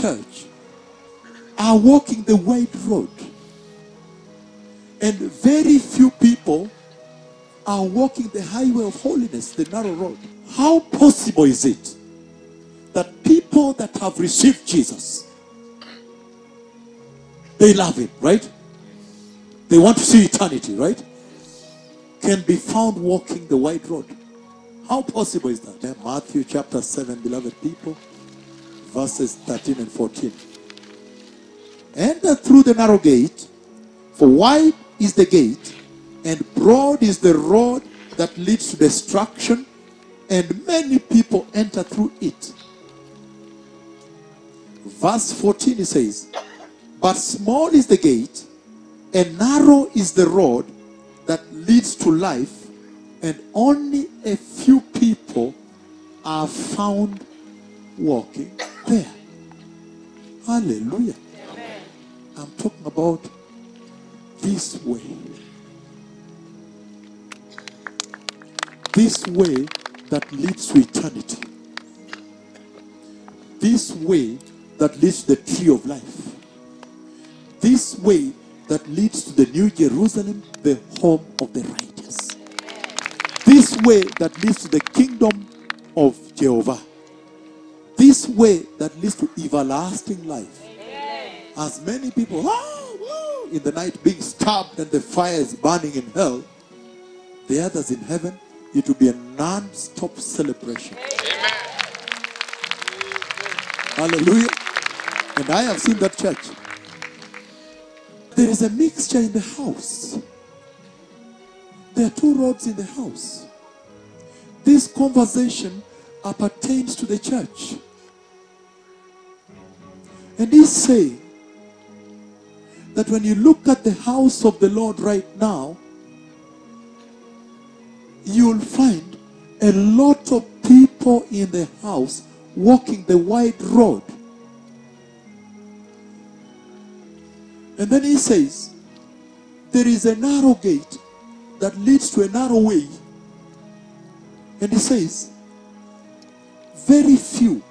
church are walking the wide road, and very few people are walking the highway of holiness, the narrow road. How possible is it that people that have received Jesus, they love him, right? They want to see eternity, right? Can be found walking the wide road. How possible is that? Matthew chapter 7, beloved people, verses 13 and 14. Enter through the narrow gate, for wide is the gate, and broad is the road that leads to destruction, and many people enter through it. Verse 14, it says, but small is the gate, and narrow is the road that leads to life, and only a few people are found walking there. Hallelujah. Amen. I'm talking about this way. This way that leads to eternity. This way that leads to the tree of life. This way that leads to the New Jerusalem, the home of the righteous. This way that leads to the kingdom of Jehovah. This way that leads to everlasting life. As many people in the night being stabbed and the fire is burning in hell, the others in heaven, it will be a non-stop celebration. Amen. Hallelujah. And I have seen that church. There is a mixture in the house. There are two roads in the house. This conversation appertains to the church. And he's saying that when you look at the house of the Lord right now, you'll find a lot of people in the house walking the wide road. And then he says, there is a narrow gate that leads to a narrow way. And he says, very few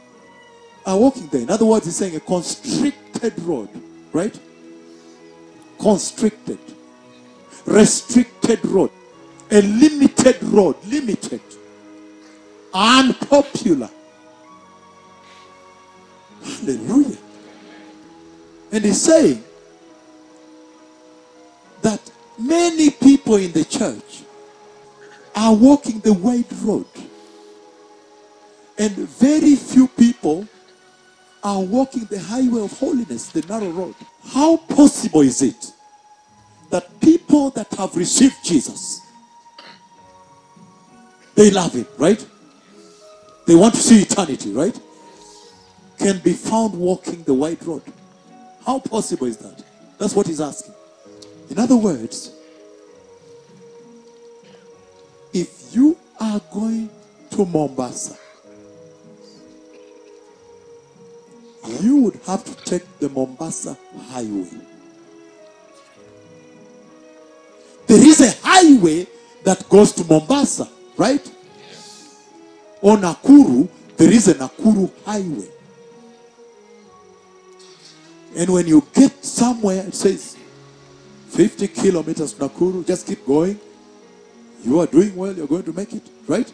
are walking there. In other words, he's saying a constricted road, right? Constricted, restricted road, a limited road, limited, unpopular. Hallelujah. And he's saying that many people in the church are walking the wide road, and very few people are walking the highway of holiness, the narrow road. How possible is it that people that have received Jesus, they love him, right? They want to see eternity, right? Can be found walking the wide road. How possible is that? That's what he's asking. In other words, if you are going to Mombasa, you would have to take the Mombasa highway. There is a highway that goes to Mombasa, right? Or Nakuru, there is a Nakuru highway. And when you get somewhere, it says 50 kilometers to Nakuru, just keep going. You are doing well, you're going to make it, right?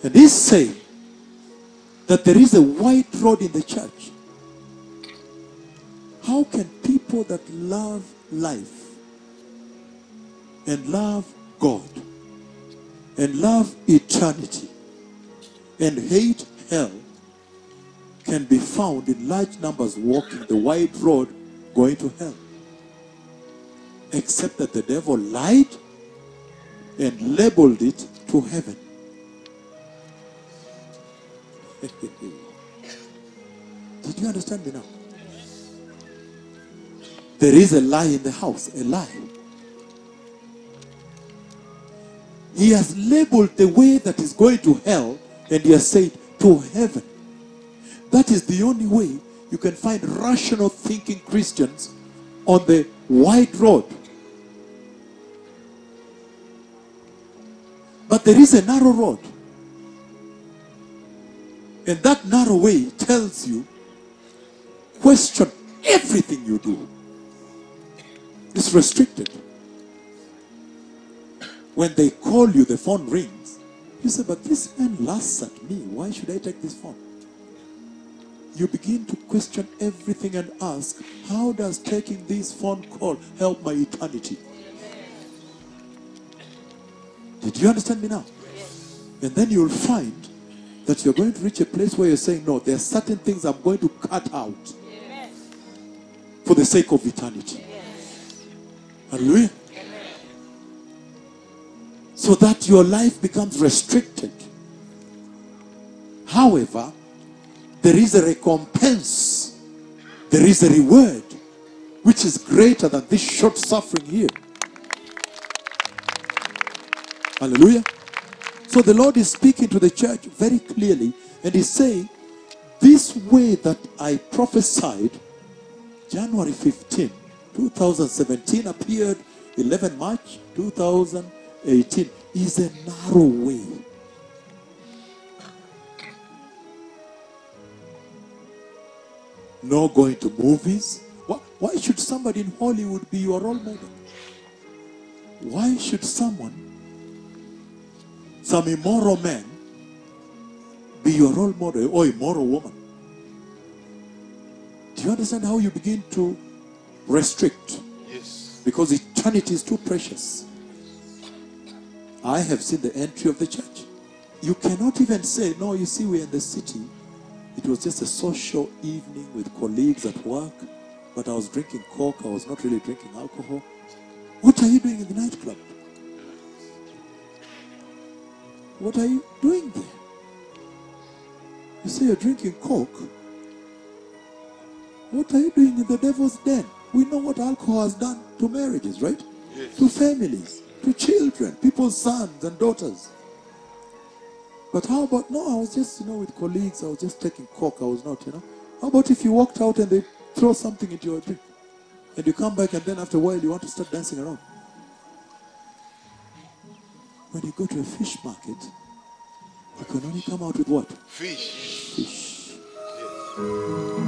And he's saying that there is a wide road in the church. How can people that love life and love God and love eternity and hate hell can be found in large numbers walking the wide road going to hell? Except that the devil lied and labeled it to heaven. Did you understand me now? There is a lie in the house, a lie. He has labeled the way that is going to hell, and he has said to heaven. That is the only way you can find rational thinking Christians on the wide road. But there is a narrow road. And that narrow way tells you, question everything you do. It's restricted. When they call you, the phone rings. You say, but this man laughs at me. Why should I take this phone? You begin to question everything and ask, how does taking this phone call help my eternity? Did you understand me now? And then you'll find that you're going to reach a place where you're saying, no, there are certain things I'm going to cut out for the sake of eternity. Hallelujah. So that your life becomes restricted. However, there is a recompense. There is a reward which is greater than this short suffering here. Hallelujah. So the Lord is speaking to the church very clearly, and He's saying, this way that I prophesied, January 15, 2017, appeared 11 March 2018, is a narrow way. No going to movies. Why should somebody in Hollywood be your role model? Why should some immoral man be your role model, or immoral woman? Do you understand how you begin to restrict? Yes. Because eternity is too precious. I have seen the entry of the church. You cannot even say, no, you see, we're in the city. It was just a social evening with colleagues at work, but I was drinking Coke. I was not really drinking alcohol. What are you doing in the nightclub? What are you doing there? You say you're drinking Coke. What are you doing in the devil's den? We know what alcohol has done to marriages, right? Yes. To families, to children, people's sons and daughters. But how about, no, I was just, with colleagues, I was just taking Coke, I was not, How about if you walked out and they throw something into your drink? And you come back and then after a while you want to start dancing around? When you go to a fish market, you can only come out with what? Fish. Fish. Yes.